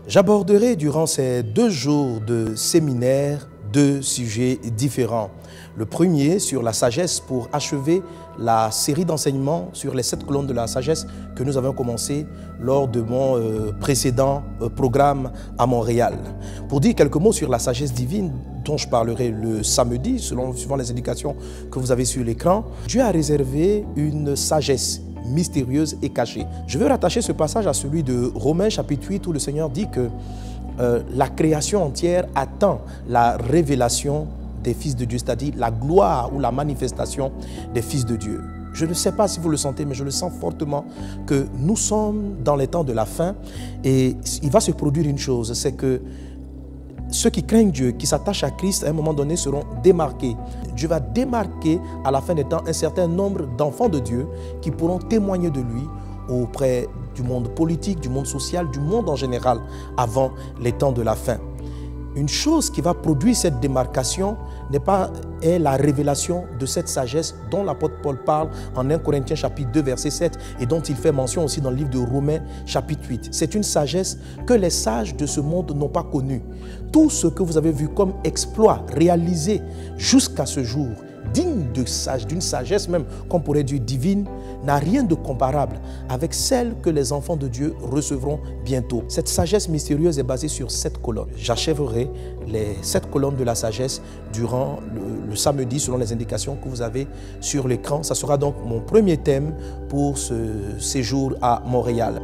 J'aborderai durant ces 2 jours de séminaire 2 sujets différents. Le premier sur la sagesse pour achever la série d'enseignements sur les 7 colonnes de la sagesse que nous avons commencé lors de mon précédent programme à Montréal. Pour dire quelques mots sur la sagesse divine dont je parlerai le samedi, suivant les indications que vous avez sur l'écran, Dieu a réservé une sagesse mystérieuse et cachée. Je veux rattacher ce passage à celui de Romains chapitre 8 où le Seigneur dit que la création entière attend la révélation des fils de Dieu, c'est-à-dire la gloire ou la manifestation des fils de Dieu. Je ne sais pas si vous le sentez, mais je le sens fortement que nous sommes dans les temps de la fin et il va se produire une chose, c'est que ceux qui craignent Dieu, qui s'attachent à Christ, à un moment donné seront démarqués. Dieu va démarquer à la fin des temps un certain nombre d'enfants de Dieu qui pourront témoigner de lui auprès du monde politique, du monde social, du monde en général, avant les temps de la fin. Une chose qui va produire cette démarcation est la révélation de cette sagesse dont l'apôtre Paul parle en 1 Corinthiens chapitre 2 verset 7 et dont il fait mention aussi dans le livre de Romains chapitre 8. C'est une sagesse que les sages de ce monde n'ont pas connue. Tout ce que vous avez vu comme exploit réalisé jusqu'à ce jour, digne d'une sagesse même, qu'on pourrait dire divine, n'a rien de comparable avec celle que les enfants de Dieu recevront bientôt. Cette sagesse mystérieuse est basée sur 7 colonnes. J'achèverai les 7 colonnes de la sagesse durant le samedi, selon les indications que vous avez sur l'écran. Ça sera donc mon premier thème pour ce séjour à Montréal.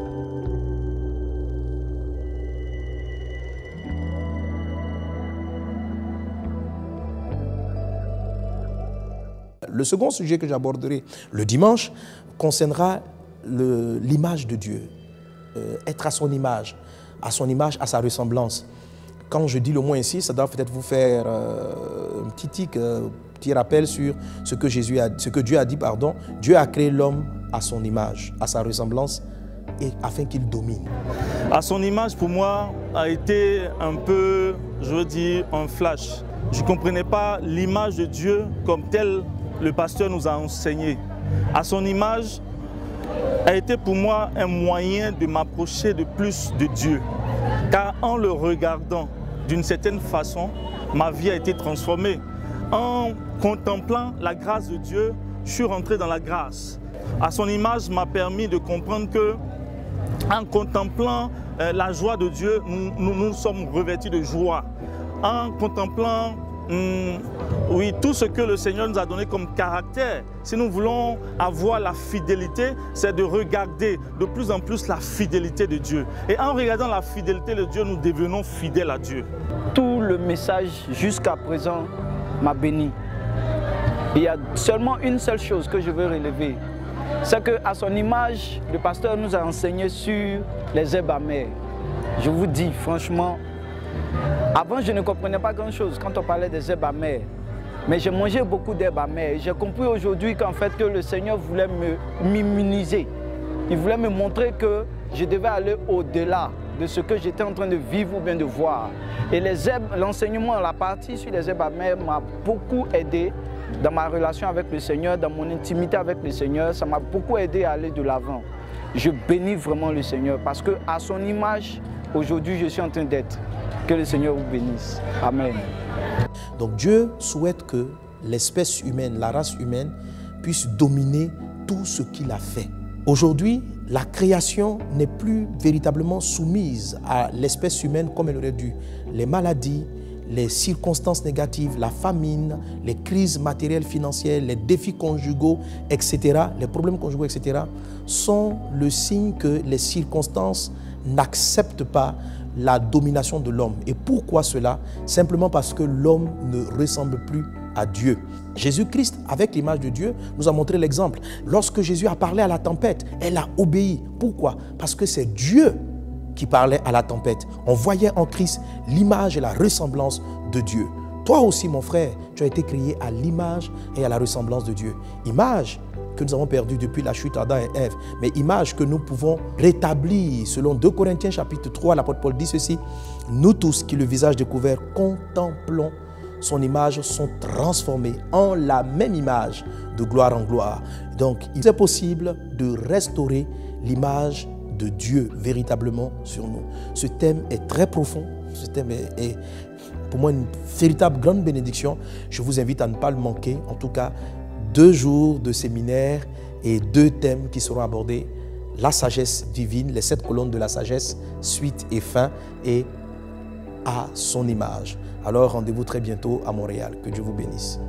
Le second sujet que j'aborderai le dimanche concernera l'image de Dieu, être à son image, à sa ressemblance. Quand je dis le mot ainsi, ça doit peut-être vous faire un petit rappel sur ce que Dieu a dit. Dieu a créé l'homme à son image, à sa ressemblance, et afin qu'il domine. À son image, pour moi, a été un peu, je veux dire, un flash. Je ne comprenais pas l'image de Dieu comme telle. Le pasteur nous a enseigné. À son image a été pour moi un moyen de m'approcher de plus de Dieu. Car en le regardant d'une certaine façon, ma vie a été transformée. En contemplant la grâce de Dieu, je suis rentré dans la grâce. À son image m'a permis de comprendre que en contemplant la joie de Dieu, nous sommes revêtus de joie. En contemplant oui, tout ce que le Seigneur nous a donné comme caractère, si nous voulons avoir la fidélité, c'est de regarder de plus en plus la fidélité de Dieu. Et en regardant la fidélité de Dieu, nous devenons fidèles à Dieu. Tout le message jusqu'à présent m'a béni. Il y a seulement une seule chose que je veux relever, c'est qu'à son image, le pasteur nous a enseigné sur les herbes amères. Je vous dis franchement, avant, je ne comprenais pas grand-chose quand on parlait des herbes amères. Mais j'ai mangé beaucoup d'herbes amères. J'ai compris aujourd'hui qu'en fait, que le Seigneur voulait m'immuniser. Il voulait me montrer que je devais aller au-delà de ce que j'étais en train de vivre ou bien de voir. Et l'enseignement, la partie sur les herbes amères m'a beaucoup aidé dans ma relation avec le Seigneur, dans mon intimité avec le Seigneur. Ça m'a beaucoup aidé à aller de l'avant. Je bénis vraiment le Seigneur parce qu'à son image, aujourd'hui, je suis en train d'être. Que le Seigneur vous bénisse. Amen. Donc Dieu souhaite que l'espèce humaine, la race humaine, puisse dominer tout ce qu'il a fait. Aujourd'hui, la création n'est plus véritablement soumise à l'espèce humaine comme elle aurait dû. Les maladies, les circonstances négatives, la famine, les crises matérielles, financières, les défis conjugaux, etc., les problèmes conjugaux, etc., sont le signe que les circonstances n'acceptent pas la domination de l'homme. Et pourquoi cela? Simplement parce que l'homme ne ressemble plus à Dieu. Jésus-Christ, avec l'image de Dieu, nous a montré l'exemple. Lorsque Jésus a parlé à la tempête, elle a obéi. Pourquoi? Parce que c'est Dieu qui parlait à la tempête. On voyait en Christ l'image et la ressemblance de Dieu. Toi aussi, mon frère, tu as été créé à l'image et à la ressemblance de Dieu. Image que nous avons perdue depuis la chute d'Adam et Ève, mais image que nous pouvons rétablir. Selon 2 Corinthiens chapitre 3, l'apôtre Paul dit ceci: nous tous qui le visage découvert contemplons son image sont transformés en la même image de gloire en gloire. Donc il est possible de restaurer l'image de Dieu véritablement sur nous. Ce thème est très profond. Ce thème est pour moi une véritable grande bénédiction. Je vous invite à ne pas le manquer. En tout cas, 2 jours de séminaire et 2 thèmes qui seront abordés. La sagesse divine, les 7 colonnes de la sagesse, suite et fin, et à son image. Alors rendez-vous très bientôt à Montréal. Que Dieu vous bénisse.